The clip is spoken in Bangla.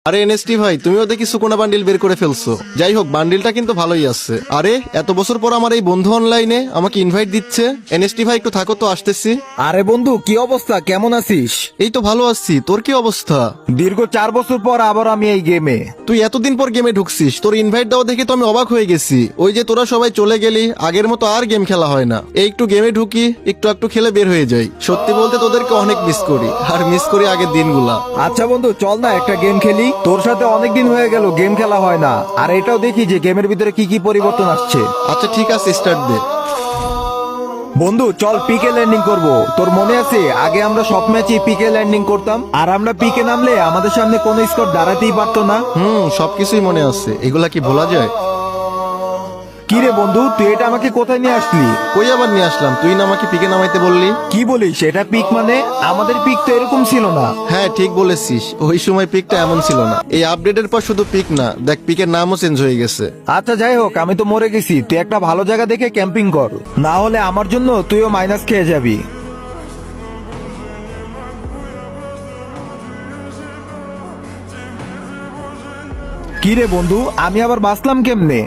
আরে এনএসটি ভাই, তুমিও দেখি সুকুনা বান্ডিল বের করে ফেলছো। যাই হোক, বান্ডিলটা কিন্তু ভালোই আছে। আরে এত বছর পর আমার এই বন্ধু অনলাইনে আমাকে ইনভাইট দিচ্ছে। এনএসটি ভাই একটু থাকো তো, আসতেছি। আরে বন্ধু, কি অবস্থা? কেমন আছিস? এই তো ভালো আছি, তোর কি অবস্থা? দীর্ঘ 4 বছর পর আবার আমি এই গেমে। তুই এতদিন পর গেমে ঢুকছিস, তোর ইনভাইট দেওয়া দেখে তো আমি অবাক হয়ে গেছি। ওই যে তোরা সবাই চলে গেলি, আগের মতো আর গেম খেলা হয় না। এই একটু গেমে ঢুকি, একটু একটু খেলে বের হয়ে যাই। সত্যি বলতে তোদেরকে অনেক মিস করি, আর মিস করি আগের দিনগুলা। আচ্ছা বন্ধু, চল না একটা গেম খেলি। তোর সাথে অনেকদিন হয়ে গেল গেম খেলা হয় না, আর এটাও দেখি যে গেমের ভিতরে কি কি পরিবর্তন আসছে। আচ্ছা ঠিক আছে, স্টার্ট দে। বন্ধু চল পিকে ল্যান্ডিং করব। তোর মনে আছে আগে আমরা সব ম্যাচে পিকে ল্যান্ডিং করতাম, আর আমরা পিকে নামলে আমাদের সামনে কোনো স্কোর দাঁড়াতেই পারতো না। সবকিছুই মনে আছে, এগুলা কি ভোলা যায়? কি রে বন্ধু, তুই এটা আমাকে কোথায় নিয়ে আসলি? কই আবার নিয়ে আসলাম? তুই না আমাকে পিকে নামাইতে বললি। কি বলিস? এটা পিক মানে? আমাদের পিক তো এরকম ছিল না। হ্যাঁ ঠিক বলেছিস, ওই সময় পিকটা এমন ছিল না। এই আপডেটের পর শুধু পিক না, দেখ পিকের নামও চেঞ্জ হয়ে গেছে। আচ্ছা যাই হোক, আমি তো মরে গেছি। তুই একটা ভালো জায়গা দেখে ক্যাম্পিং কর, না হলে আমার জন্য তুইও মাইনাস খেয়ে যাবি। কি রে বন্ধু, আমি আবার বাঁচলাম কেমনে?